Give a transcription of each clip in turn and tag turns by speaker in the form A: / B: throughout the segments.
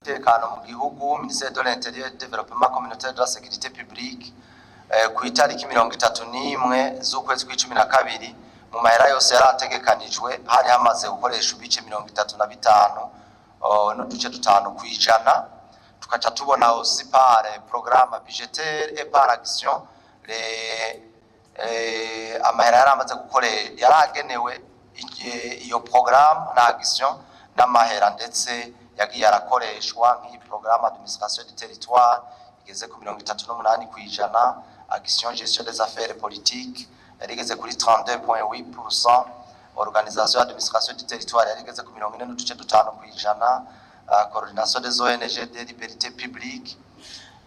A: umutekano mu gihugu, Ministère de l'Intérieur, Développement communautaire de la sécurité publique, ku itariki 31 z'ukwezi kwa12 mu mahera yose yarategekanijwe hari hamaze gukoresha ibice 35 n'uduce 5%, tukaca tubona aussi par programme budgétaire et par action amahera yaramaze gukoresha yaragenewe iyo programme na action n'amahera ndetse yagiye arakoreshwa nk'iyi programme administration du territoire igeze ku 38%, action gestion des affaires politiques yarigeze kuri 32.8%, organisation administration du territoire yarigeze ku 44.5%, coordination des ONG de liberté publique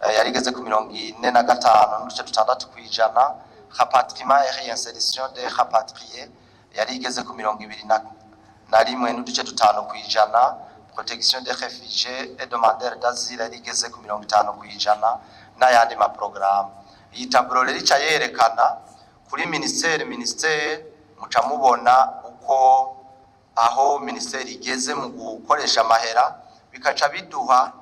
A: yarigeze ku 45.6%, rapatriement et réinsertion des rapatriés yarigeze ku 21.5%, protection des réfugiés et demandeurs d'asile yarigeze ku 50% n'ayandi ma programme. Iyi tableau rero ica yerekana kuri ministère muca mubona uko aho ministère igeze mu gukoresha amahera, bikaca biduha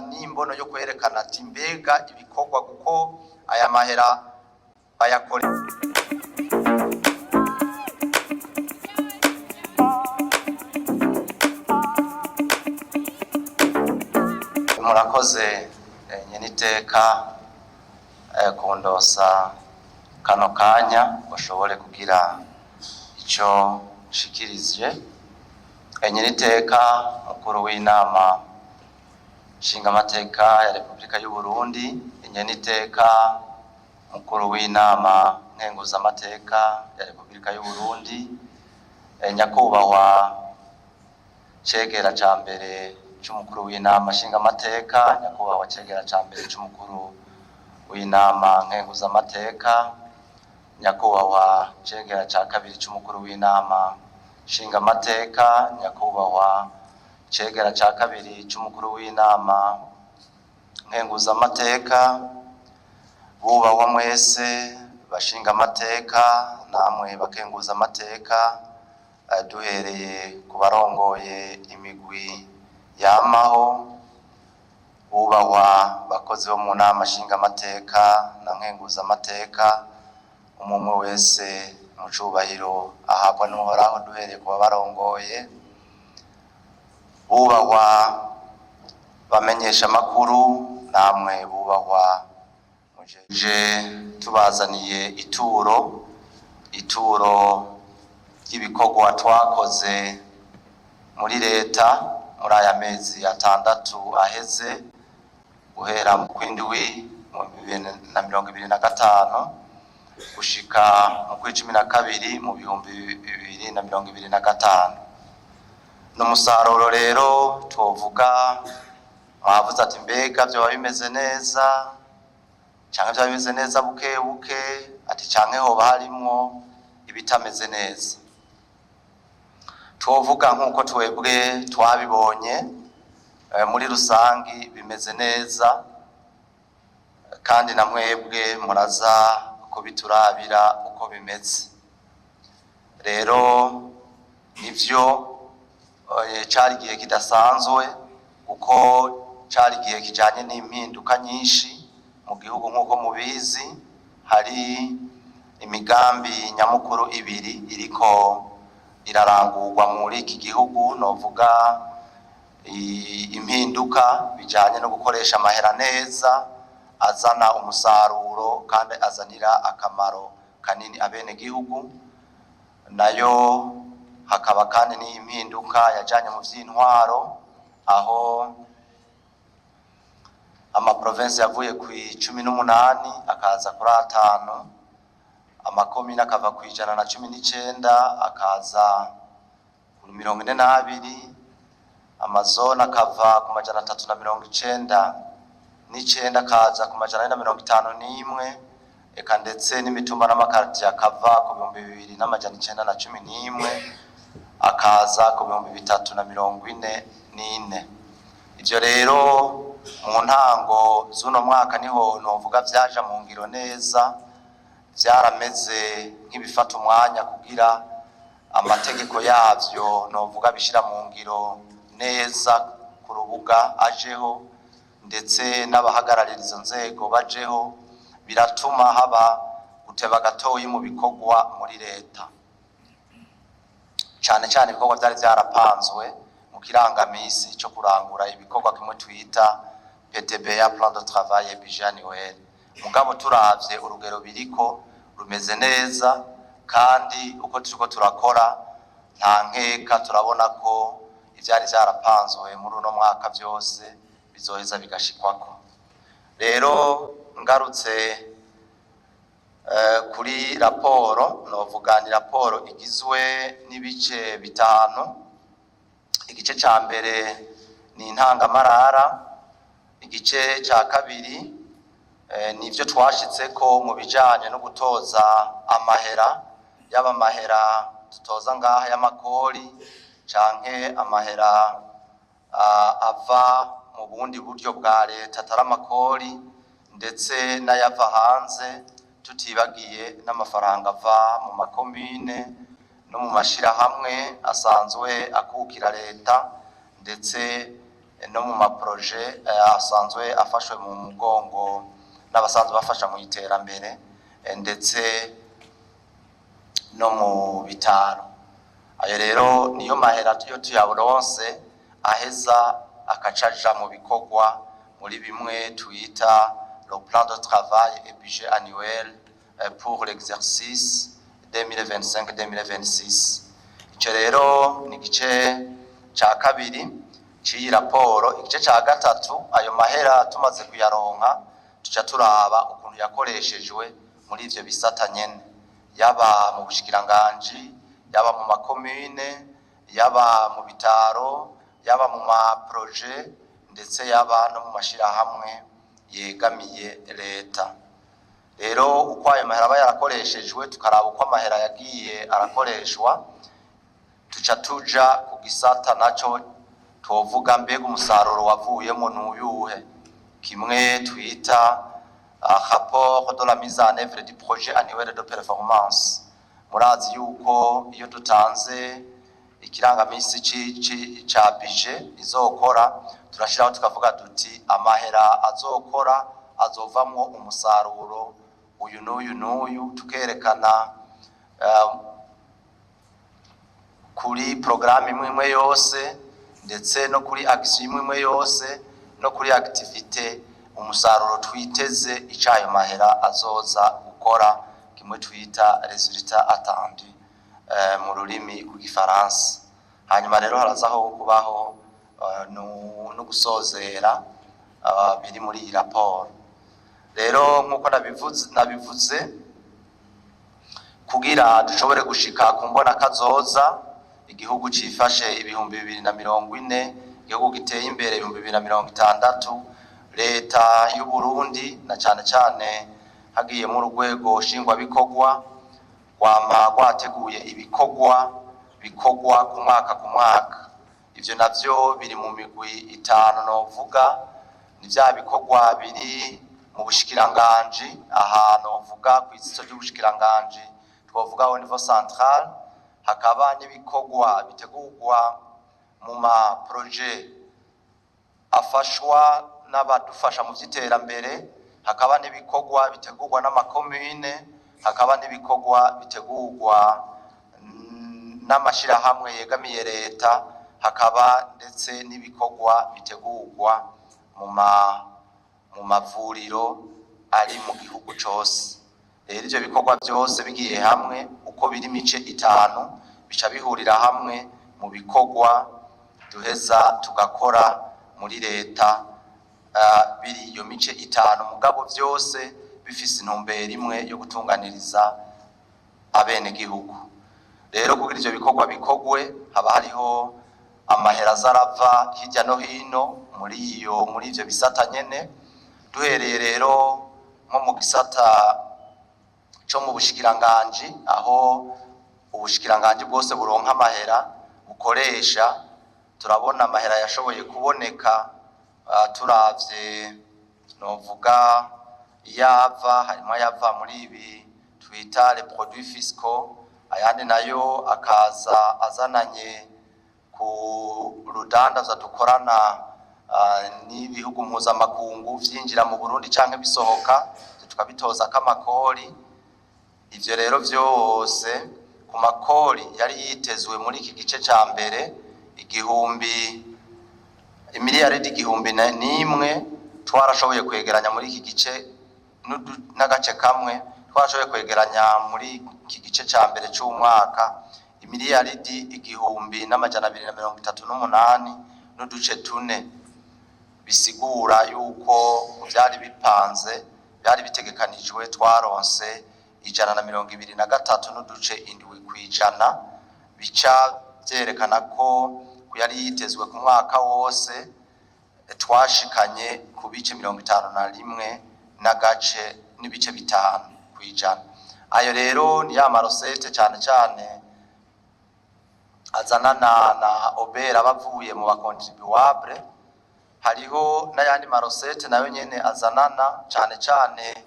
A: n'imbono yo kwerekana ati mbega ibikorwa kuko aya mahera bayakore. Murakoze nyeniteka kundosa kano kanya bashobore kugira ico shikirije. Nyeniteka mukuru w'inama nshinga amateka ya Republika y'u Burundi, nyeniteka mukuru w'inama nkenguza amateka ya Republika y'u Burundi, nyakubahwa cegera ca mbere c'umukuru w'inama nshinga amateka, nyakubahwa cegera ca mbere c'umukuru w'inama nkenguza amateka, nyakubahwa cegera ca kabiri c'umukuru w'inama nshinga amateka, nyakubahwa cegera ca kabiri c'umukuru w'inama nkenguza amateka, bubahwa mwese bashinga amateka namwe bakenguza amateka, duhereye ku barongoye imigwi yamaho, bubahwa bakozi bo mu nama nshinga amateka na nkenguza amateka, umwe wese mu cubahiro ahabwa n'uhoraho, duhereye ku barongoye, bubahwa bamenyesha makuru namwe bubahwa muje tubazaniye ituro ry'ibikorwa twakoze muri leta muri aya mezi 6 aheze guhera mu kwindwi mu 2025 gushika mu kw'icumi na kabiri mu 2025. N'umusaruro rero twovuga mwavuze ati mbega byo bimeze neza canke byo bimeze neza buke buke, ati canke hoba harimwo ibitameze neza. Twovuga nkuko twebwe twabibonye muri rusangi bimeze neza, kandi na mwebwe muraza kubiturabira uko bimeze. Rero nivyo cari gihe kidasanzwe uko cari gihe kijanye n'impinduka nyinshi mu gihugu. Nkuko mubizi hari imigambi nyamukuru ibiri iriko irarangurwa muri iki gihugu, novuga impinduka bijanye no gukoresha amahera neza azana umusaruro kandi azanira akamaro kanini abene gihugu, nayo hakaba kandi n'impinduka yajanye mu vy'intwaro aho amaprovinsi yavuye ku 18 akaza kuri 5, amakomine akava ku 119 akaza kuri 42, amazone akava ku 399 akaza ku 451, eka ndetse n'imitumba n'amakartier akava ku 2911 akaza ku 3044. Ivyo rero mu ntango z'uno mwaka niho novuga vyaja mu ngiro neza, vyarameze nk'ibifata umwanya kugira amategeko yavyo novuga bishira mu ngiro neza ku rubuga ajeho ndetse n'abahagararira izo nzego bajeho biratuma haba guteba gatoyi mu bikorwa muri leta cyane cyane ibikorwa byari byarapanzwe mu kirangamisi cyo kurangura ibikorwa kimwe twita PTBA plan de travail et budget annuel. Mugabo turavye urugero biriko rumeze neza kandi uko turiko turakora nta nkeka turabona ko ivyari byarapanzwe muri uno mwaka byose bizoheza bigashikwako. Rero ngarutse kuri raporo novuga ni raporo igizwe n'ibice bitanu. Igice ca mbere ni intangamarara, igice ca kabiri nivyo twashitseko mu bijanye no gutoza amahera yaba amahera tutoza ngaha y'amakori canke amahera ava mu bundi buryo bwa leta atari amakori ndetse n'ayava hanze tutibagiye n'amafaranga ava mu makomine no mu mashirahamwe asanzwe akukira leta ndetse no mu maproje asanzwe afashwe mu mugongo n'abasanzwe bafasha mu iterambere ndetse no mu bitaro. Ayo rero niyo mahera yo tuyaronse aheza akacaja mu bikorwa muri bimwe twita le plan de travail et budget annuel pour l'exercice 2025-2026. Ico rero ni gice ca kabiri c'iyi raporo. Igice ca gatatu, ayo mahera tumaze kuyaronka tuca turaba ukuntu yakoreshejwe muri ivyo bisata nyene, yaba mu bushikiranganji, yaba mu makomune, yaba mu bitaro, yaba mu maproje ndetse yaba no mu mashirahamwe yegamiye leta. Rero uko ayo mahera aba yarakoreshejwe tukaraba uko amahera yagiye arakoreshwa, tuca tuja ku gisata naco tuvuga mbega umusaruro wavuyemo n'uyuhe, kimwe twita rapport de la mise en œuvre du projet annuel de performance. Murazi yuko iyo dutanze ikirangamisi ca budget izokora turashiraho tukavuga duti amahera azokora azovamwo umusaruro uyu n'uyu tukerekana kuri programme imwe yose ndetse no kuri action imwe yose no kuri activité umusaruro twiteze icayo mahera azoza gukora, kimwe twita résultat attendu mu rurimi rw'igifaransa. Hanyuma rero harazaho kubaho no gusozera biri muri iyi raporo. Rero nkuko nabivuze kugira dushobore gushika ku mbona kazoza igihugu cifashe 2040, igihugu giteye imbere 2060, leta y'u Burundi na cyane hagiye mu rwego shingwa bikorwa rwateguye ibikorwa ku mwaka. Ivyo navyo biri mu migwi itanu novuga, ni vya bikorwa biri mu bushikiranganji, ahantu novuga kw'izitso ry'ubushikiranganji twovuga au niveau central, hakaba n'ibikorwa bitegurwa mu ma projet afashwa n'abadufasha mu vy'iterambere, hakaba n'ibikorwa bitegurwa n'amakomune, hakaba n'ibikorwa bitegurwa n'amashirahamwe yegamiye leta, hakaba ndetse n'ibikorwa bitegurwa mu mavuriro ari mu gihugu cose. Rero ivyo bikorwa byose bigiye hamwe uko biri mice itanu bica bihurira hamwe mu bikorwa duheza tugakora muri leta biri iyo mice itanu, mugabo byose bifise intumbero imwe yo gutunganiriza abene gihugu. Rero kugira ivyo bikorwa bikogwe haba hariho amahera azarava hirya no hino muri ivyo bisata nyene. Duhereye rero nko mu gisata co mu bushikiranganji, aho ubushikiranganji bwose buronka amahera bukoresha, turabona amahera yashoboye kuboneka turavye novuga yava harimo yava muri ibi twita les produits fiscaux, ayandi nayo akaza azananye ku rudanda dukorana n'ibihugu mpuzamakungu vyinjira mu Burundi canke bisohoka tukabitoza k'amakori. Ivyo rero vyose ku makori yari yitezwe muri iki gice ca mbere imiliyaridi 1,000 twarashoboye kwegeranya muri iki gice n'agace kamwe twashoboye kwegeranya muri iki gice ca mbere c'umwaka imiliyaridi 1,238 n'uduce tune, bisigura yuko vyari bipanze byari bitegekanijwe twaronse 123 n'uduce indwi kwijana, bica vyerekana ko yari yitezwe ku mwaka wose twashikanye ku bice 51 n'agace n'ibice 5 kwijana. Ayo rero ni ya marosete cyane cyane azanana na obera bavuye mu bakontribuable. Hariho n'ayandi marosete nayo nyene azanana cyane cyane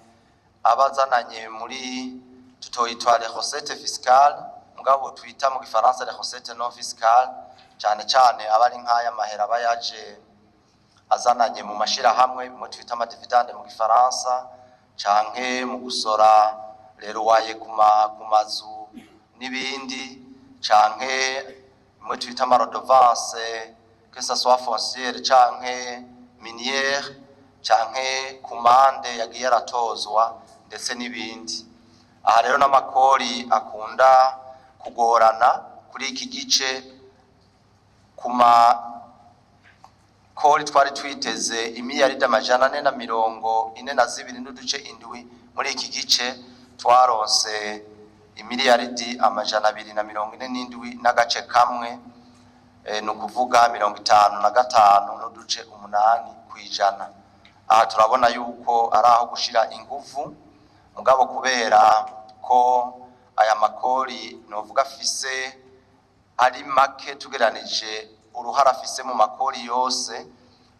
A: abazananye muri tutoyitwa les recettes fiscales, mugabo twita mu gifaransa les recettes non fiscales, cyane cyane abari nk'aya mahera bayaje azananye mu mashira hamwe bimwe twita ama dividende mu gifaransa, canke mu gusora rero waye ku mazu n'ibindi, canke bimwe twita ama redevance que ça soit foncière canke minière, canke kumande yagiye aratozwa ndetse n'ibindi. Aha rero n'amakori akunda kugorana kuri iki gice. Kuma kori twari twiteze imiliyaridi 442 n'uduce indwi, muri iki gice twaronse imiliyaridi 247 n'agace kamwe, no kuvuga 55 n'uduce 8 kwijana. Aha turabona yuko ari aho gushira ingufu, mugabo kubera ko aya makori novuga afise ari make tugeranije uruhara afise mu makori yose,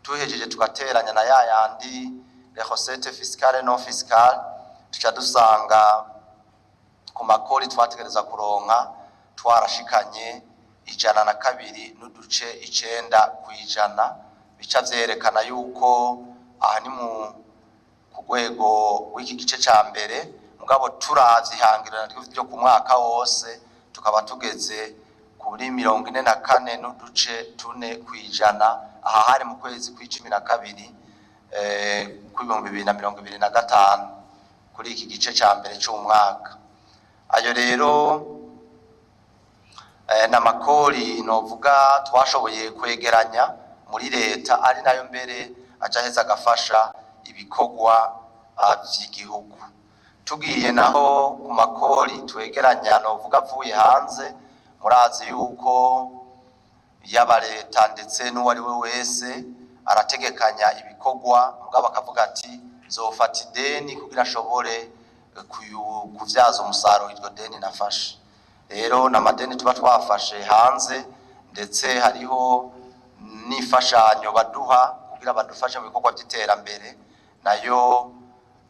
A: tuhejeje tugateranya na yayandi les recettes fiscales non fiscales, tuca dusanga ku makori twategereza kuronka twarashikanye 102 n'uduce 9 kwijana, bica vyerekana yuko aha ni mu kugwego w'iki gice ca mbere, mugabo turavye ihangirana ryo ku mwaka wose tukaba tugeze kuri 44 n'uduce 4 kwijana. Aha hari mu kwezi kwa12 ku 2025 kuri iki gice ca mbere c'umwaka. Ayo rero n'amakori novuga twashoboye kwegeranya muri leta, ari nayo mbere acaheza agafasha ibikorwa vy'igihugu. Tugiye naho ku makori twegeranya novuga avuye hanze, murazi yuko yaba leta ndetse n'uwari we wese arategekanya ibikorwa, mugabo akavuga ati nzofata ideni kugira ashobore kuvyaza umusaruro iryo deni nafashe. Rero n'amadeni tuba twafashe hanze, ndetse hariho n'ifashanyo baduha kugira badufashe mu bikorwa by'iterambere, nayo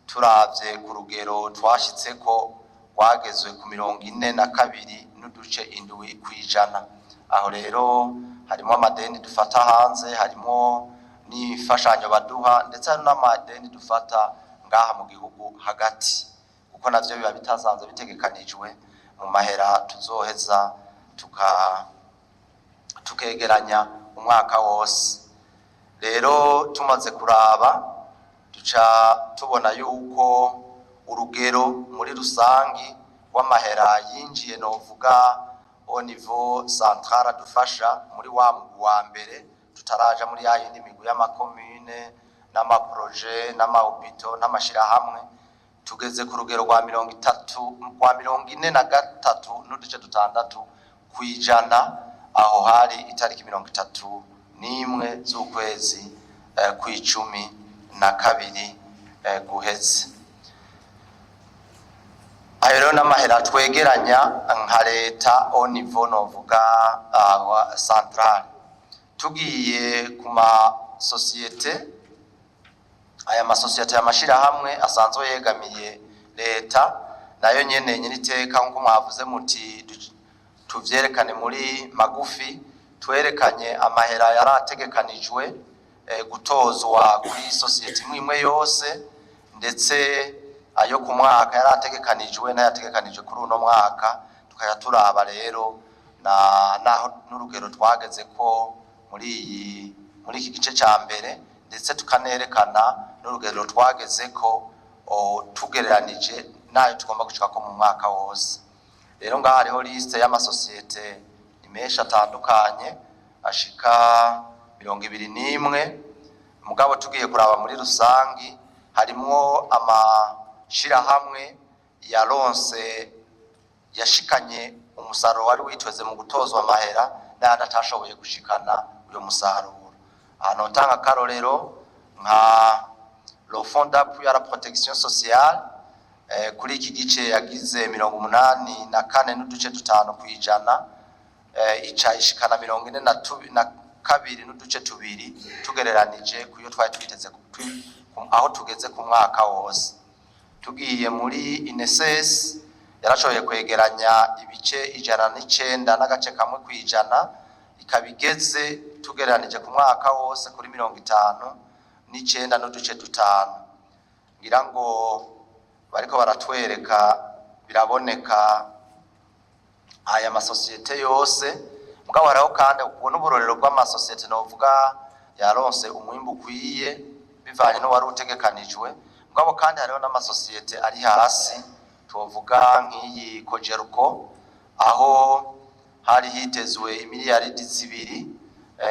A: turavye ku rugero twashitseko rwagezwe ku 42 n'uduce 7 kwijana. Aho rero harimo amadeni dufata hanze, harimo n'ifashanyo baduha, ndetse hari n'amadeni dufata ngaha mu gihugu hagati, kuko navyo biba bitasanzwe bitegekanijwe mu mahera tuzoheza tukegeranya umwaka wose. Rero tumaze kuraba duca tubona yuko urugero muri rusangi w'amahera yinjiye novuga au niveau central dufasha muri wa mbere, tutaraja muri yindi migwi y'amakomune n'amaprojet n'amahopito n'amashirahamwe, tugeze ku rugero rwa 43 n'uduce 6 kwijana. Aho hari itariki 31 z'ukwezi kwa12 guheze. Ayo rero n'amahera twegeranya nka leta au niveau novuga central. Tugiye ku masosiyete, aya masosiyete y'amashirahamwe asanzwe yegamiye leta, nayo nyene nyiriteka nko mwavuze muti tuvyerekane muri magufi, twerekanye amahera yarategekanijwe gutozwa kuri societe imwe yose, ndetse ayo ku mwaka yarategekanijwe n'ayategekanijwe kuri uno mwaka, tukaya turaba rero naho n'urugero twageze ko muri iki gice cya mbere, ndetse tukanerekana n'urugero twageze ko tugereranije nayo tugomba gushika ko mu mwaka wose. Rero ngaha hariho liste y'amasosiyete menshi atandukanye ashika 21, mugabo tugiye kuraba muri rusangi harimwo amashirahamwe yaronse yashikanye umusaruro wari witweze mu gutozwa amahera n'ayandi atashoboye gushikana uyo musaruro. Hano utanga karorero nka le Fonds d'appui à la protection sociale, kuri iki gice yagize 84.5 kwijana, ica ishikana 42.2 tugereranije kuyo twari twiteze aho tugeze ku mwaka wose. Tugiye muri INSS yarashoboye kwegeranya ibice 109 n'agace kamwe kwijana, ikabigeze tugereranije ku mwaka wose kuri 59.5. ngira ngo bariko baratwereka biraboneka aya masosiyete yose, mugabo hariho kandi ubwo n'uburorero bw'amasosiyete novuga yaronse umwimbu ukwiye bivanye no wari utegekanijwe, mugabo kandi hariho n'amasosiyete ari hasi, tuvuga nk'iyi Kojeruko aho hari hitezwe imiliyaridi 2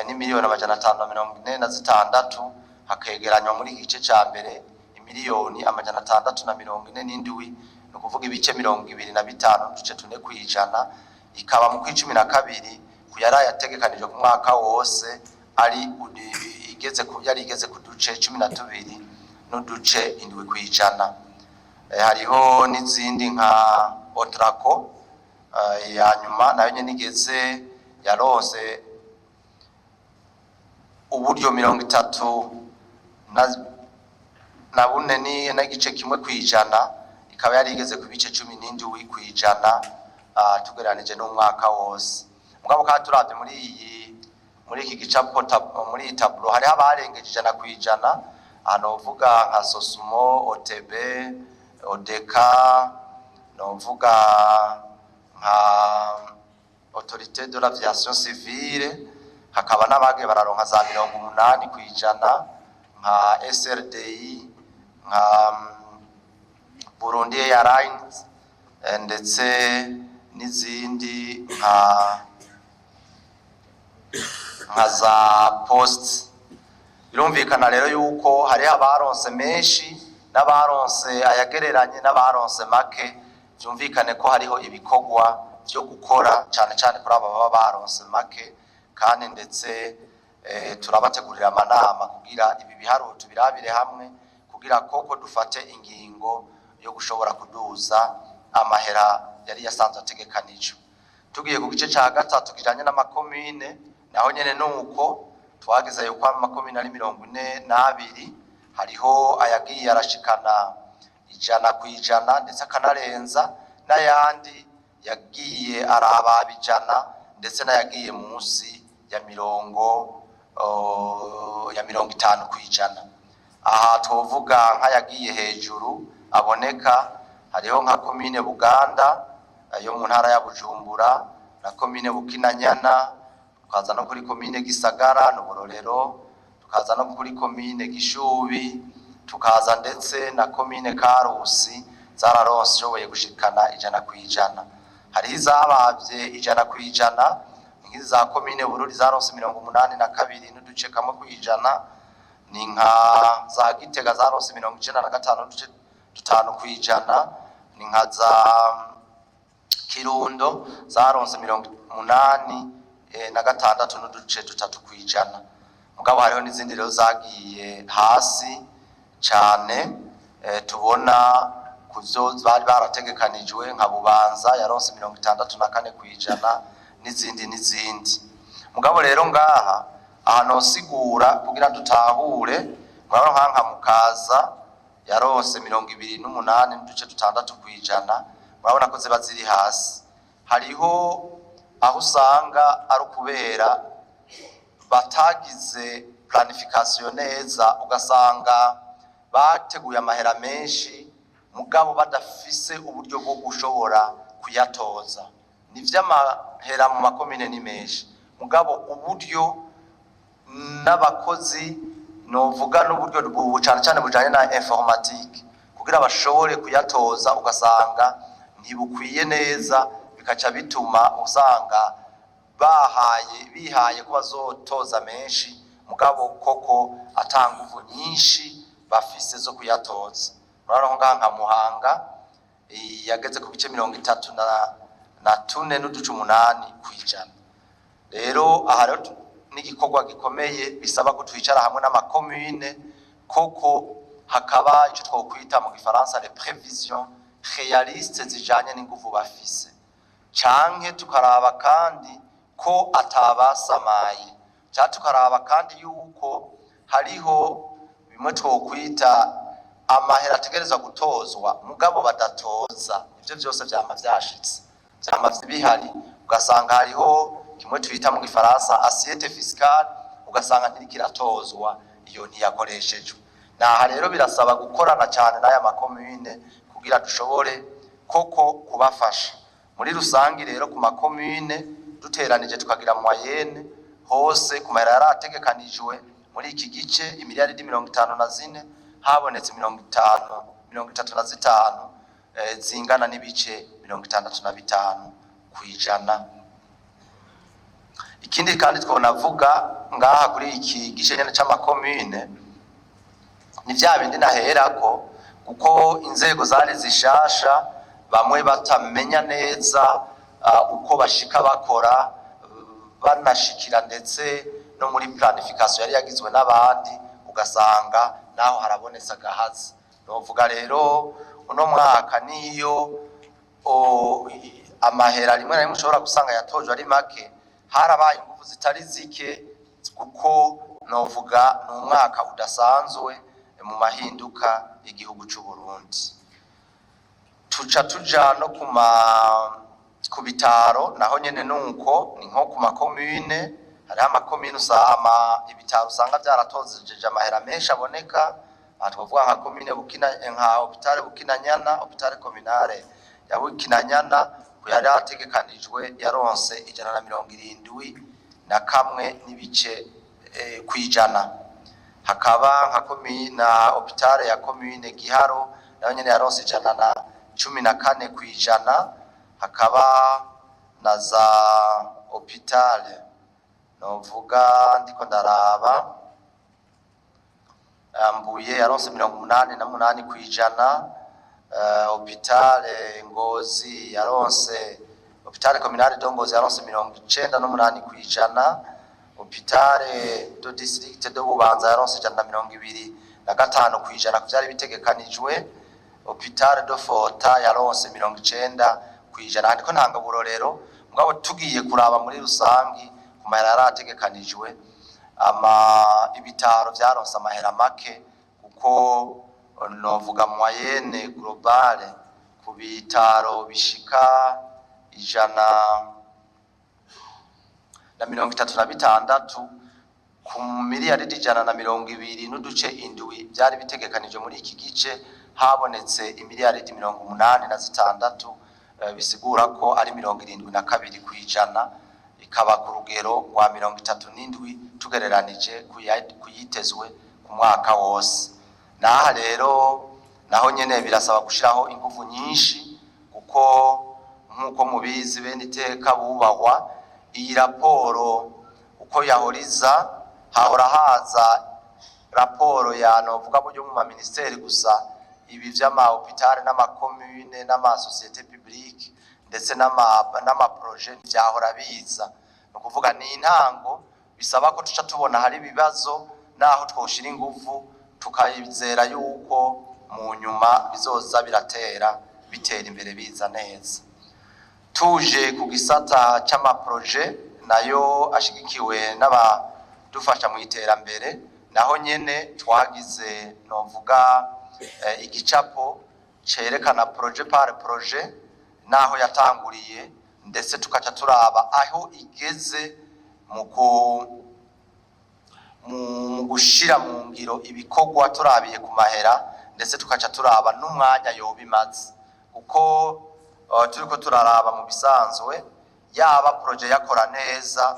A: n'imiliyoni 546, hakegeranywa muri igice cya mbere imiliyoni 647, no kuvuga ibice 25.4 kwijana, ikaba mu kwicumi na kabiri kuyara yategekanijwe ku mwaka wose ari igeze ku duce 12 n'uduce 7 kwijana. Hariho n'izindi nka Otraco ya nyuma nayo nyene igeze yaronse uburyo 34 n'igice kimwe kwijana, ikaba yari igeze ku bice 17 kwijana tugereranije n'umwaka wose. Mugabo kandi turavye muri iki gicapo muri tableau hari abarengeje 100 kwijana, anovuga nka Sosumo, OTB, Odeka, novuga nka Autorité de l'Aviation Civile, hakaba n'abage bararonka za 80 kwijana nka SRDI, nka Burundi Airlines, ndetse n'izindi nka za Post. Birumvikana rero yuko hari abaronse menshi n'abaronse ayagereranye n'abaronse make, byumvikane ko hariho ibikorwa byo gukora cyane cyane kuri aba baba baronse make, kandi ndetse turabategurira amanama kugira ibi biharuro tubirabire hamwe kugira koko dufate ingingo yo gushobora kuduza amahera yari yasanzwe ategekanijwe. Tugiye ku gice cya gatatu kijanye n'amakomine, naho nyene nuko twageze yuko amakomine ari 42, hariho ayagiye arashikana 100 kwijana ndetse akanarenza, n'ayandi yagiye araba 100 ndetse n'ayagiye munsi ya 50 kwijana. Aha tuvuga nk'ayagiye hejuru aboneka, hariho nka komine Buganda yo mu ntara ya Bujumbura, na komine Bukinanyana, tukaza no kuri komine Gisagara n'Uburorero, tukaza no kuri komine Gishubi, tukaza ndetse na komine Karusi zararonse shoboye gushikana 100 kwijana. Hari izabavye 100 kwijana nk'izi za komine Bururi zaronse 82 n'uduce kamwe kwijana, ni nka za Gitega zaronse 95 kwijana, ni nka za Kirundo zaronse 86 n'uduce 3 kwijana. Mugabo hariho n'izindi rero zagiye hasi cyane, tubona kuzo bari barategekanijwe nka Bubanza yaronse 64 kwijana n'izindi. Mugabo rero ngaha ahantu sigura kugira dutahure, murabona nka Mukaza yaronse 28 n'uduce 6 kwijana, murabona ko ziba ziri hasi. Hariho aho usanga ari kubera batagize planification neza ugasanga bateguye amahera menshi mugabo badafise uburyo bwo gushobora kuyatoza. Nivy'amahera mu makomine ni menshi mugabo uburyo n'abakozi novuga n'uburyo cyane bujanye na informatique kugira bashobore kuyatoza ugasanga ntibukwiye neza, bikaca bituma usanga bihaye ko bazotoza menshi mugabo koko atanguvu nyinshi bafise zo kuyatoza. Murano nka Muhanga yageze ku bice 34.8%. Rero aha rero n'igikorwa gikomeye bisaba ko twicara hamwe n'amakomune koko hakaba icyo twokwita mu Gifaransa les prévisions réalistes zijanye n'inguvu bafise, canke tukaraba kandi ko atabasamaye, cyangwa tukaraba kandi yuko hariho bimwe twokwita amahera ategereza gutozwa mugabo badatoza. Ivyo byose vyama vyashitse, vyama bihari, ugasanga hariho kimwe twita mu Gifaransa assiette fiscale, ugasanga ntirikiratozwa, iyo ntiyakoreshejwe. Naha rero birasaba gukorana cyane n'aya makomune kugira dushobore koko kubafasha. Muri rusangi rero ku makomune duteranije tukagira moyenne hose ku mahera yarategekanijwe muri iki gice imiliyaridi 54 habonetse 35 zingana n'ibice 65%. Ikindi kandi twonavuga ngaha kuri iki gice nyene c'amakomune ni vya bindi naherako kuko inzego zari zishasha bamwe batamenya neza uko bashika bakora banashikira, ndetse no muri planification yari yagizwe n'abandi ugasanga naho harabonetse agahazi. Novuga rero uno mwaka niyo amahera rimwe na rimwe ushobora gusanga yatojwe ari make, harabaye ingufu zitari zike kuko novuga n'umwaka udasanzwe mu mahinduka y'igihugu c'u Burundi. Tuja no ku bitaro naho nyene nuko ni nko ku makomune, hari amakomune usama ibitaro usanga byaratozeje amahera menshi aboneka. Twavuga nka komine nka hopitale Bukinanyana, hopitale communale ya Bukinanyana yari ategekanijwe yaronse 171 n'ibice kwijana. Hakaba nka komine hopitale ya komine Giharo nayo nyene yaronse 114 kwijana. Hakaba na za hopitale novuga ndiko ndaraba Mbuye yaronse 88 kwijana. Hopitale Ngozi yaronse, hopitale communale de Ngozi yaronse 98 kwijana. Hopitale do district de Bubanza yaronse 125 kwijana kuvyari bitegekanijwe. Hopitale do Fota yaronse 90 kwijana. Ariko ntanga burorero mugabo tugiye kuraba muri rusangi ku mahera yarategekanijwe ibitaro vyaronse amahera make kuko novuga moyenne globale ku bitaro bishika 136 ku miliyaridi 120 n'uduce indwi byari bitegekanije muri iki gice habonetse imiliyaridi 86, bisigura ko ari 72 kwijana, ikaba ku rugero rwa 37 tugereranije kuyitezwe ku mwaka wose. Naha rero naho nyene birasaba gushiraho ingufu nyinshi kuko nkuko mubizi bene iteka bubahwa. Iyi raporo uko yahoriza hahora haza raporo ya novuga buryo mu ministeri gusa, ibi vy'ama hopitale n'amakomune n'amasosiyete publique ndetse n'ama projet vyahora biza. No kuvuga ni intango, bisaba ko tuca tubona hari bibazo naho twoshira ingufu tukayizera yuko mu nyuma bizoza bitera imbere biza neza. Tuje ku gisata c'ama projet nayo ashigikiwe n'abadufasha mu iterambere, naho nyene twagize novuga igicapo cerekana projet par projet naho yatanguriye, ndetse tukaca turaba aho igeze mu gushira mu ngiro ibikorwa turabiye ku mahera ndetse tukaca turaba n'umwanya yobimaze uko turiko turaraba mu bisanzwe yaba projet yakora neza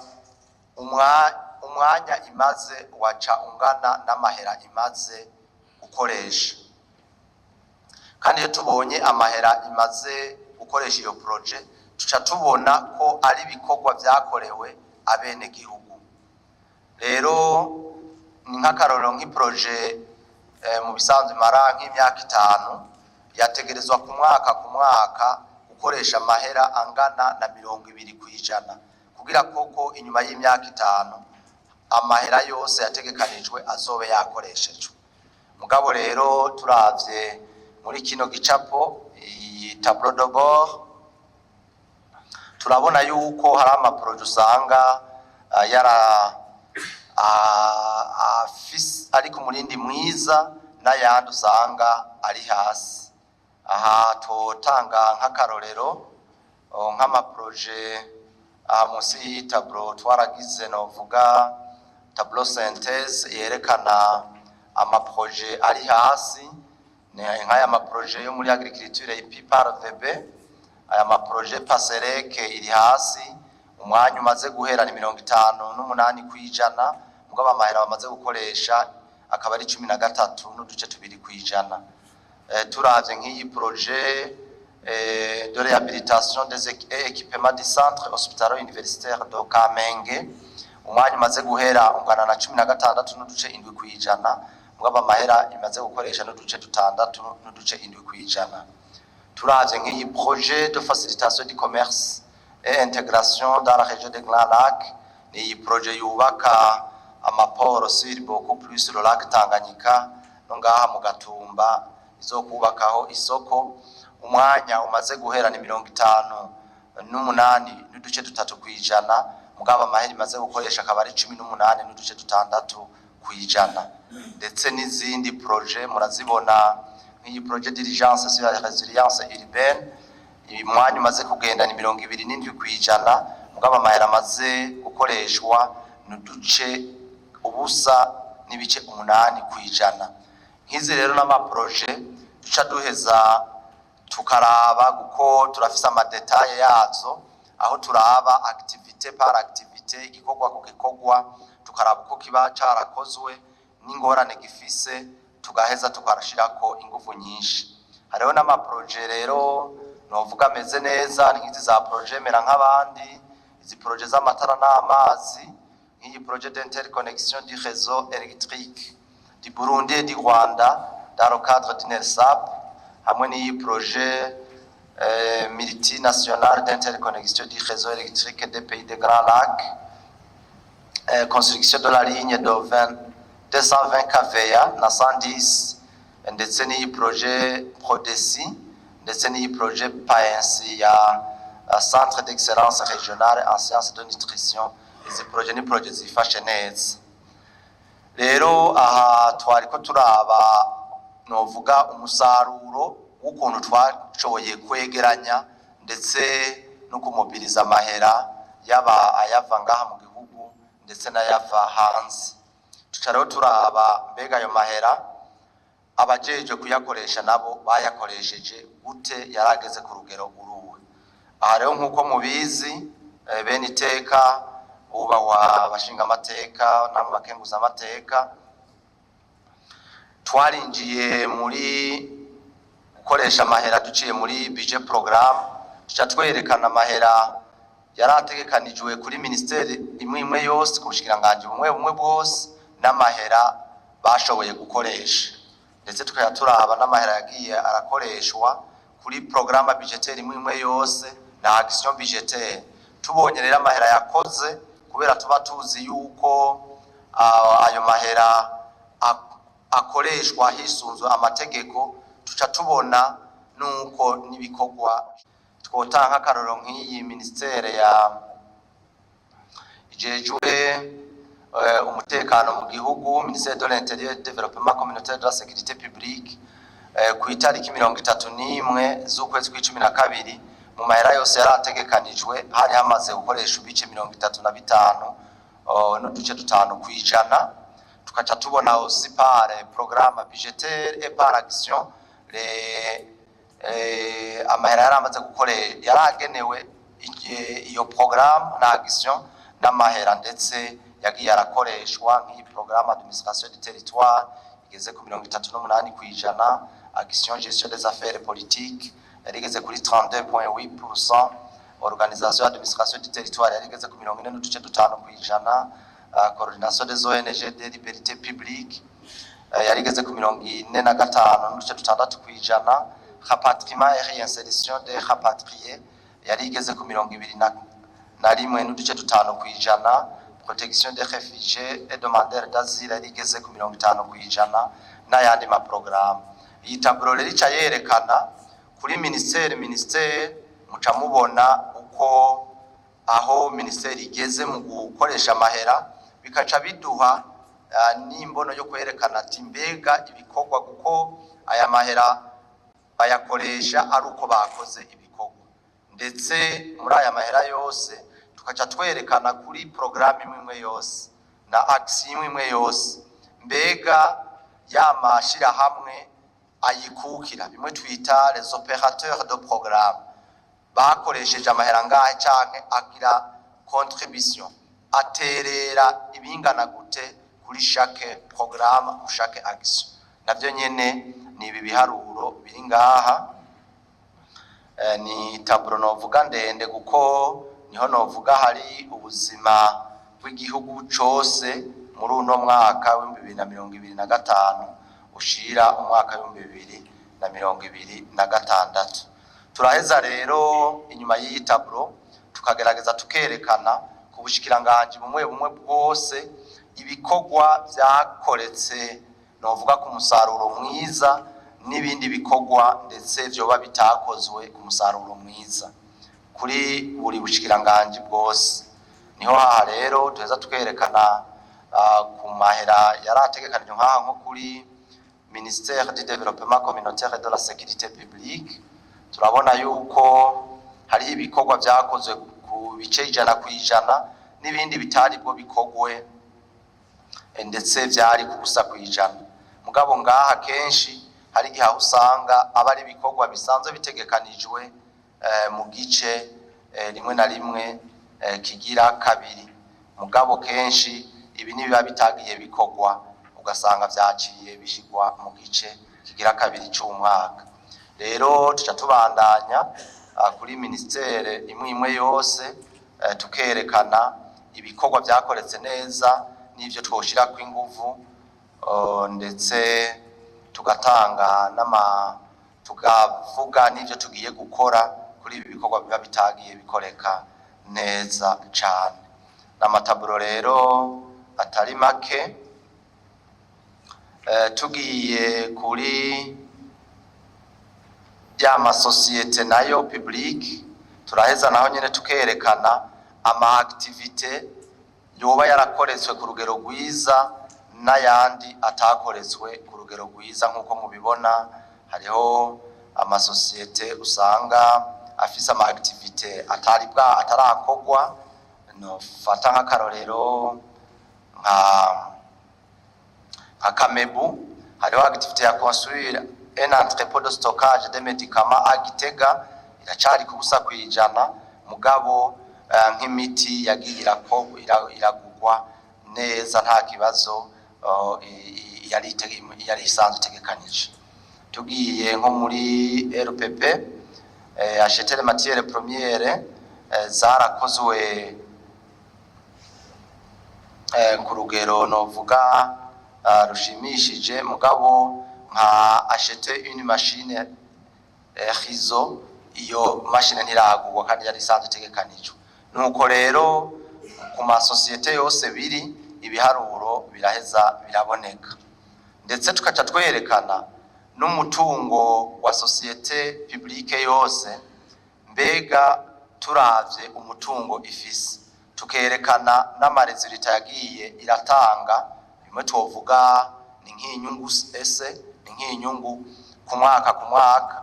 A: umwanya imaze waca ungana n'amahera imaze gukoresha. Kandi iyo tubonye amahera imaze gukoresha iyo projet tuca tubona ko ari ibikorwa vyakorewe abene gihugu. Rero ni nk'akarorero nk'iprojet mu bisanzwe mara nk'imyaka 5 yategerezwa ku mwaka gukoresha amahera angana na 20% kugira koko inyuma y'imyaka 5 amahera yose yategekanijwe azobe yakoreshejwe. Mugabo rero turavye muri kino gicapo iyi tableau de bord turabona yuko hari amaprojet usanga ari ku murindi mwiza n'ayandi usanga ari hasi. Aha totanga nk'akarorero nk'amaprojet munsi y'itableau twaragize novuga tableau synthèse yerekana amaprojet ari hasi nk'aya maprojet yo muri agriculture IPPRVB, aya maprojet Pasereke iri hasi umwanya umaze guhera ni 58% mugabo amahera bamaze gukoresha akaba ari 13.2%. Turavye nk'iyi projet de réhabilitation des équipements du centre hospitalier universitaire de Kamenge umwanya umaze guhera ungana na 16.7%, mugabo amahera imaze gukoresha n'uduce 6.7%. Turavye nk'iyi projet de facilitation du commerce et intégration dans la région des Grands Lacs, ni projet yubaka amaporo sur beaucoup plus le lac Tanganyika no ngaha mu Gatumba izokubakaho isoko umwanya umaze guhera ni 58.3%, mugabo amahera imaze gukoresha akaba ari 18.6%. Ndetse n'izindi projet murazibona nk'iyi projet d'urgence sur la résilience urbaine imwanya umaze kugenda ni 27%, mugabo amahera amaze gukoreshwa n'uduce ubusa n'ibice 8%. Nk'izi rero n'amaprojet duca duheza tukaraba guko turafise amadetaye yazo aho turaba activité par activité igikorwa ku gikorwa tukaraba uko kiba carakozwe n'ingorane gifise tugaheza tukarashirako ingufu nyinshi. Hariho n'amaprojet rero novuga meze neza nk'izi za projet mera nk'abandi izi projet z'amatara n'amazi nk'iyi projet d'interconnexion du réseau électrique du Burundi et du Rwanda dans le cadre du NERSAP, hamwe n'iyi projet multinational d'interconnexion du réseau électrique des pays des Grands Lacs, construction de la ligne de 220 kVA na 110, ndetse n'iyi projet Prodesi, ndetse n'iyi projet PAENSI ya Centre d'Excellence Régionale en Sciences de Nutrition. Izi projet ni projet zifashe neza. Rero aha twariko turaba novuga umusaruro w'ukuntu twashoboye kwegeranya ndetse no kumobiliza amahera yaba ayava ngaha mu gihugu ndetse n'ayava hanze. Tuca rero turaba mbega ayo mahera abajeje kuyakoresha nabo bayakoresheje gute yarageze ku rugero uruwe. Aha rero nk'uko mubizi bene iteka ubahwa bashinga amateka namwe bakenguza amateka twarinjiye muri gukoresha amahera duciye muri budget programme tuca twerekana amahera yarategekanijwe kuri ministeri imwe yose kubushikiranganje bumwe bwose n'amahera bashoboye gukoresha, ndetse tukaya turaba n'amahera yagiye arakoreshwa kuri programme budgetaire imwe yose na action budgetaire. Tubonye rero amahera yakoze kubera tuba tuzi yuko ayo mahera akoreshwa hisunzwe amategeko, tuca tubona nuko nibikorwa twotanga akaroro nk'iyi ministere ya ijejwe umutekano mu gihugu, ministère de l'intérieur, du développement communautaire, de la sécurité publique, ku itariki 31 z'ukwezi kwa12 mu mahera yose yarategekanijwe hari hamaze gukoresha ibice 35 n'uduce 5%. tukaca tubona aussi par programme budgétaire et par action amahera yaramaze yaragenewe iyo programme na action n'amahera ndetse yagiye arakoreshwa nk'iyi programme administration du territoire igeze ku 38% action gestion des affaires politiques yarigeze kuri 32.8%, organisation administration du territoire yarigeze ku 44.5%, coordination des ONG de liberté publique yarigeze ku 45.6%, rapatriement et réinsertion des rapatriés yarigeze ku 21.5%, protection des réfugiés et demandeurs d'asile yarigeze ku 50% n'ayandi ma programme. Iyi tableau rero ica yerekana kuri ministère muca mubona uko aho ministère igeze mu gukoresha amahera, bikaca biduha n'imbono yo kwerekana ati mbega ibikorwa kuko aya mahera bayakoresha ari uko bakoze ibikorwa, ndetse muri aya mahera yose tukaca twerekana kuri programme imwe yose na action imwe yose mbega yamashira hamwe ayikukira bimwe twita les opérateurs de programme bakoresheje amahera ngahe canke agira contribution aterera ibingana gute kuri chaque programme ou chaque action. Navyo nyene ni ibi biharuro biri ngaha. Ni taburo novuga ndende kuko niho novuga hari ubuzima bw'igihugu cose muri uno mwaka wa 2025 ushira umwaka wa 2026. Turaheza rero inyuma y'iyi taburo tukagerageza tukerekana ku bushikiranganje bumwe bwose ibikorwa byakoretse novuga ku musaruro mwiza n'ibindi bikorwa ndetse byoba bitakozwe ku musaruro mwiza kuri buri bushikiranganje bwose. Niho haha rero tuheza tukerekana ku mahera yarategekanijwe nkaha nko kuri ministère du développement communautaire et de la sécurité publique. Turabona yuko hari ibikorwa byakozwe ku bice 100% n'ibindi bitari bwo bikogwe ndetse byari kubusa kwijana. Mugabo ngaha kenshi hari gihe usanga abari bikorwa bisanzwe bitegekanijwe mu gice rimwe na rimwe kigira kabiri. Mugabo kenshi ibi nibiba bitagiye bikogwa ugasanga byaciye bishigwa mu gice kigira kabiri cy'umwaka. Rero tuca tubandanya kuri ministere imwe yose tukerekana ibikorwa byakoretse neza n'ivyo twoshira ku inguvu ndetse tugatanga tugavuga n'ivyo tugiye gukora kuri ibi bikorwa biba bitagiye bikoreka neza cyane. N'amataburo rero atari make. Tugiye kuri ya societe nayo public turaheza naho nyene tukerekana ama activité yoba yarakoretswe ku rugero rwiza n'ayandi atakoretswe ku rugero rwiza. Nkuko mubibona hariho ama societe usanga afise ama activité atarakogwa. No fata nk'akarorero nka Kamebu hariho activité ya construire un entrepôt de stockage de médicaments à Gitega iracari kubusa kwijana. Mugabo nk'imiti yagiye iragugwa neza nta kibazo yari isanzwe tegekanije. Tugiye nko muri RPP acheter les matières premières zarakozwe ku rugero novuga rushimishije. Mugabo nka acheter une machine Rizo, iyo machine ntiragugwa kandi yari isanzwe tegekanijwe. Nuko rero ku ma societe yose biri ibiharuro biraheza biraboneka, ndetse tukaca twerekana n'umutungo wa societe publique yose mbega turavye umutungo ifise, tukerekana n'amaresultat yagiye iratanga. Bimwe twovuga ni nk'inyungu ese ni nk'inyungu ku mwaka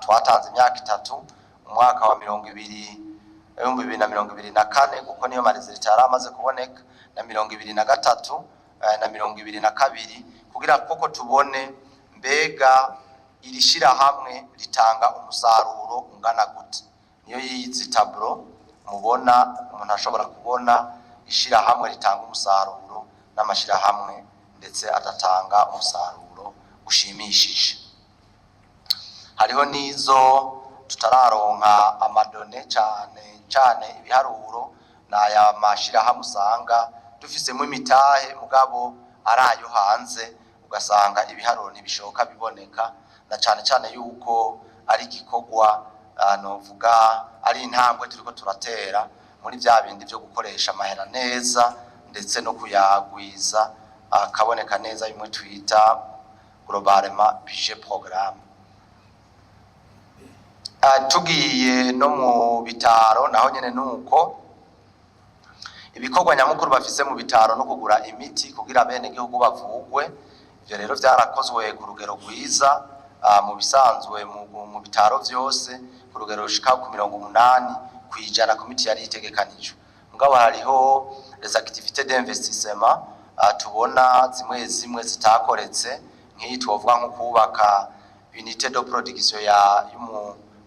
A: twatanze imyaka 3 umwaka wa 2024 kuko niyo maresultat yaramaze kuboneka na 2023 na 2022 kugira koko tubone mbega irishira hamwe ritanga umusaruro ungana gute. Niyo yizi tableau mubona umuntu ashobora kubona ishira hamwe ritanga umusaruro n'amashira hamwe ndetse adatanga umusaruro ushimishije. Hariho nizo tutararonka amadone cyane ibiharuro naya mashira hamwe usanga dufisemo imitahe mugabo arayo hanze ugasanga ibiharuro nibishoka biboneka na cyane yuko ari igikorwa novuga ari intambwe turiko turatera muri bya bindi byo gukoresha amahera neza ndetse no kuyagwiza akaboneka neza bimwe twita globalement budget programme. Tugiye no mu bitaro naho nyene nuko ibikorwa nyamukuru bafise mu bitaro no kugura imiti kugira bene gihugu bavugwe. Ivyo rero vyarakozwe ku rugero rwiza mu bisanzwe mu bitaro vyose ku rugero rushika ku 80% ku miti yari itegekanijwe. Mugabo hariho les activités d'investissement tubona zimwe zitakoretse nk'iyi twovuga nko kubaka unité de production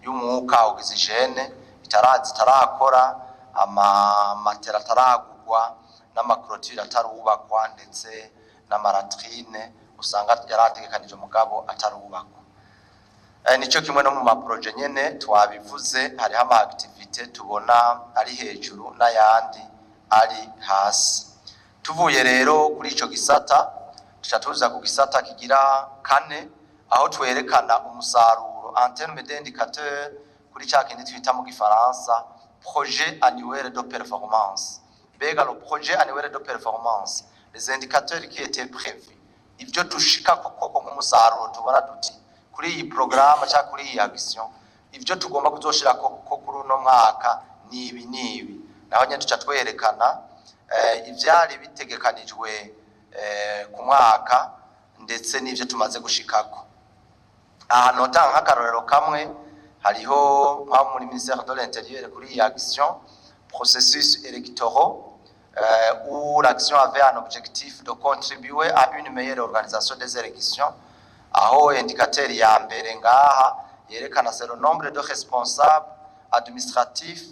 A: y'umwuka oxygene itarakora, matera taragurwa n'amakrotire atarubakwa ndetse n'amaratrine usanga yarategekanije mugabo atarubakwa. Nico kimwe no mu maproje nyene twabivuze hariho ama activité tubona ari hejuru n'ayandi ari hasi. Tuvuye rero kuri ico gisata tuza ku gisata kigira kane aho twerekana umusaruro en termes d'indicateurs kuri cya kindi twita mu gifaransa projet annuel de performance. Bega le projet annuel de performance, les indicateurs qui étaient prévus, ivyo tushika koko nk'umusaruro tubona duti kuri iyi programme cyangwa kuri iyi action ivyo tugomba kuzoshira koko kuri uno mwaka nibi naho nyine tuca twerekana ivyari bitegekanijwe ku mwaka ndetse n'ivyo tumaze gushikako. Aha notanga nk'akarorero kamwe hariho muri ministère de l'Intérieur kuri iyi action processus électoraux où l'action avait un objectif de contribuer à une meilleure organisation des élections. Aho indicateur ya mbere ngaha yerekana c'est le nombre de responsables administratifs,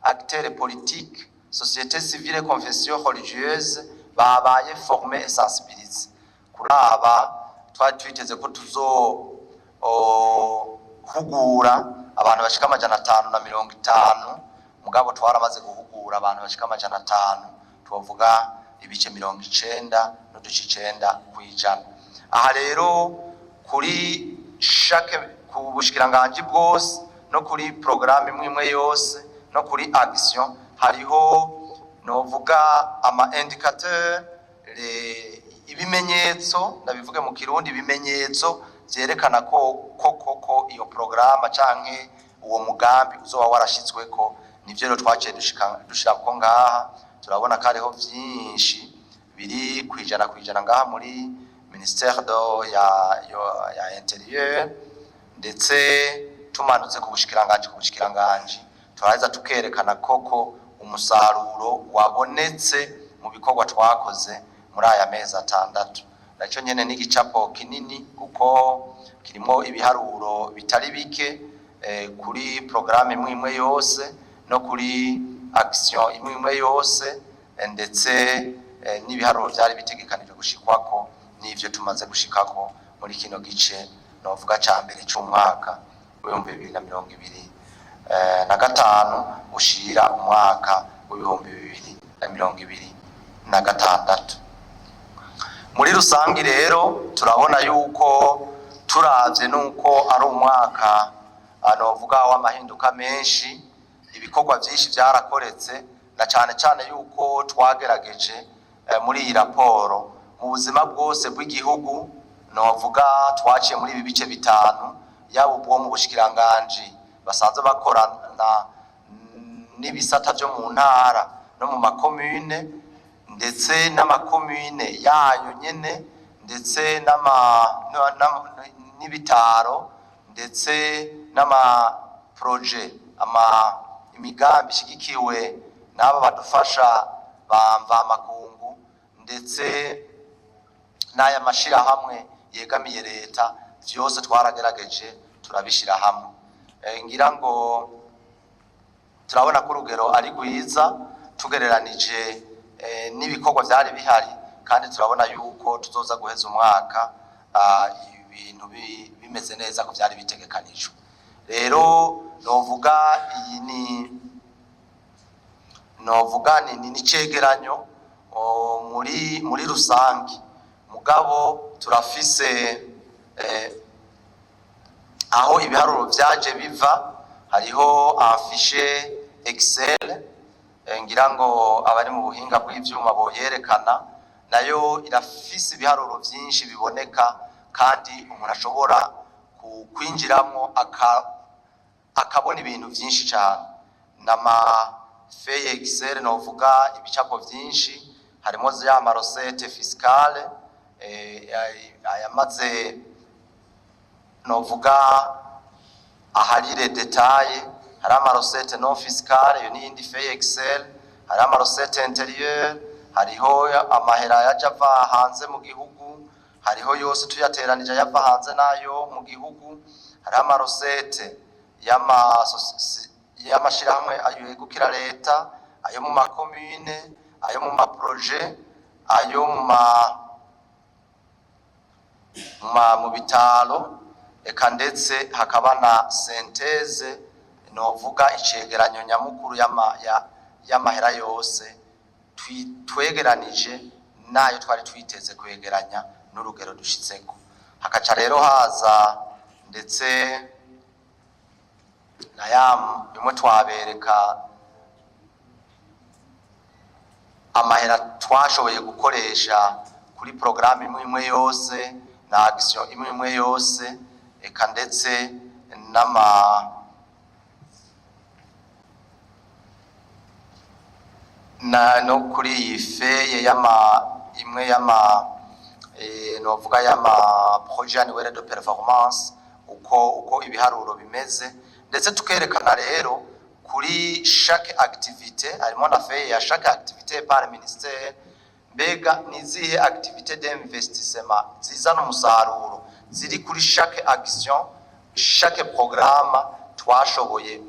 A: acteurs politiques, sociétés civiles et confessions religieuses babaye formés et sensibilisés. Kuraba twari twiteze ko hugura abantu bashika 550 mugabo twaramaze guhugura abantu bashika 500 tuvuga ibice 90 n'uduce 9 kwijana. Aha rero kuri chaque kubushikiranganje bwose no kuri programme imwe yose no kuri action hariho novuga ama indicateur ibimenyetso ndabivuge mu Kirundi ibimenyetso vyerekana ko iyo programme canke uwo mugambi uzoba warashitsweko. Nivyo rero twaciye dushira ko ngaha turabona ko ariho vyinshi biri kwijana ngaha muri ministère ya Intérieur ndetse tumanutse ku bushikiranganje turaheza tukerekana koko umusaruro wabonetse mu bikorwa twakoze muri aya mezi 6. Naco nyene n'igicapo kinini kuko kirimo ibiharuro bitari bike kuri programme imwe yose no kuri action imwe yose ndetse n'ibiharuro byari bitegekanije gushikwako n'ivyo tumaze gushikako muri kino gice novuga ca mbere c'umwaka wa 2025 ushira umwaka wa 2026. Muri rusangi rero turabona yuko turavye nuko ari umwaka anovuga w'amahinduka menshi, ibikorwa byinshi byarakoretse na cyane yuko twagerageje muri iyi raporo mu buzima bwose bw'igihugu novuga twaciye muri ibi bice 5 yaba ubwo mu bushikiranganje basanze bakorana n'ibisata byo mu ntara no mu makomune ndetse n'amakomune yayo nyene ndetse n'ibitaro ndetse projet imigambi shigikiwe n'aba badufasha bamva makungu ndetse n'aya mashirahamwe yegamiye leta vyose twaragerageje turabishira hamwe. Ngira ngo turabona ko urugero ari rwiza tugereranije n'ibikorwa vyari bihari, kandi turabona yuko tuzoza guheza umwaka ibintu bimeze neza ko vyari bitegekanijwe. Rero novuga iyi ni cegeranyo muri rusangi, mugabo turafise aho ibiharuro vyaje biva. Hariho afishe Excel, ngira ngo abari mu buhinga bw'ivyuma boyerekana, nayo irafise ibiharuro vyinshi biboneka, kandi umuntu ashobora kwinjiramwo akabona ibintu vyinshi cyane. Feye Excel novuga ibicapo vyinshi, harimo ya marosete fiscale ayamaze novuga aharire detaye, hari amarosete non fiscale, yo n'iyindi feye Excel, hari amarosete intérieur, hariho amahera yajava hanze mu gihugu, hariho yose tuyateranije yava hanze nayo mu gihugu, hari amarosete y'amashirahamwe ayegukira leta, ayo mu makomune, ayo mu maproje, ayo mu bitaro, eka ndetse hakaba na senteze novuga icegeranyo nyamukuru y'amahera yose twegeranije nayo twari twiteze kwegeranya n'urugero dushitseko. Hakaca rero haza ndetse bimwe twabereka amahera twashoboye gukoresha kuri programme imwe yose na action imwe yose, eka ndetse no kuri iyi feye novuga projet annuel de performance uko ibiharuro bimeze, ndetse tukerekana rero kuri chaque activité, harimo na feye ya chaque activité par ministère, mbega nizihe activité d'investissement zizana umusaruro ziri kuri chaque action, chaque programme twashoboye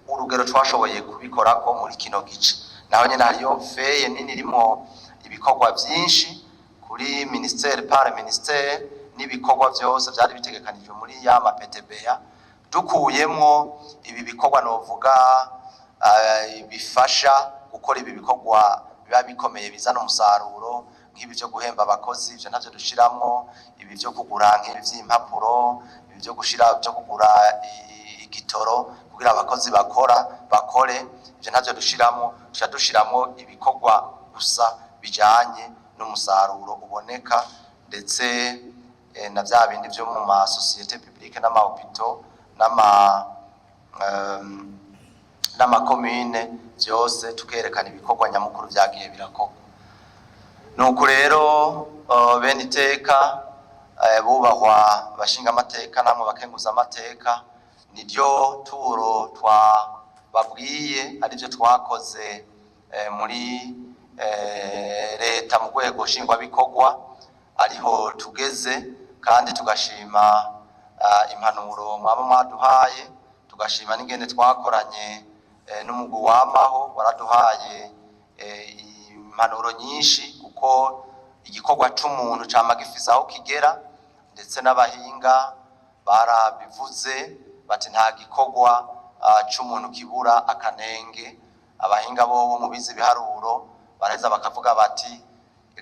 A: urugero twashoboye kubikorako muri kino gice. Naho nyene hariyo feye nini irimo ibikorwa vyinshi kuri ministère par ministère, n'ibikorwa vyose vyari bitegekanijwe muri ya PTBA, dukuyemwo ibi bikorwa novuga bifasha gukora ibi bikorwa biba bikomeye bizana umusaruro, nk'ibi byo guhemba abakozi, ivyo ntavyo dushiramwo, ibi byo kugura nk'ivy'impapuro, ibi byo kugura igitoro kugira abakozi bakore, ivyo ntavyo dushiramwo ibikorwa gusa bijanye n'umusaruro uboneka, ndetse na vya bindi vyo mu ma société publique n'amahopito n'amakomune vyose tukerekana ibikorwa nyamukuru vyagiye birakorwa. Nuko rero bene iteka bubahwa bashinga amateka namwe bakenguza amateka, niryo turo twababwiye arivyo twakoze muri leta mu rwego nshingwabikorwa, ariho tugeze, kandi tugashima impanuro mwaba mwaduhaye, tugashima n'ingene twakoranye n'umugwi wamaho waraduhaye impanuro nyinshi, kuko igikorwa c'umuntu cama gifise aho kigera, ndetse n'abahinga barabivuze bati nta gikorwa c'umuntu kibura akanenge. Abahinga bo mu bizi biharuro baraheza bakavuga bati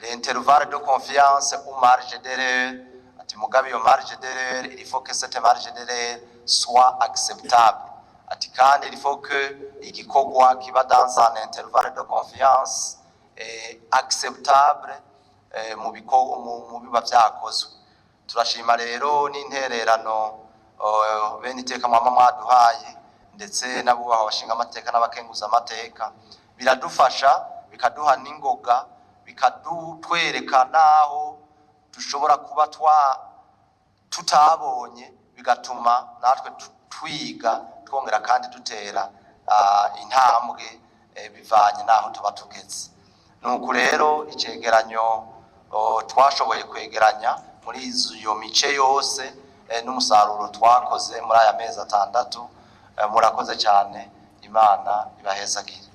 A: l'intervalle de confiance ou marge d'erreur, ati mugabe iyo marge d'erreur, il faut que cette marge d'erreur soit acceptable, ati kandi il faut que igikorwa kiba dans un intervalle de confiance acceptable mu biba vyakozwe. Turashima rero n'intererano bene iteka mwama mwaduhaye, ndetse n'abubaha bashinga amateka n'abakenguza amateka, biradufasha bikaduha n'ingoga, bikadutwereka naho dushobora kuba tutabonye, bigatuma natwe twiga twongera kandi dutera intambwe bivanye naho tuba tugeze. Nuko rero icegeranyo twashoboye kwegeranya muri iyo mice yose n'umusaruro twakoze muri aya mezi 6. Murakoze cyane, Imana ibahezagire.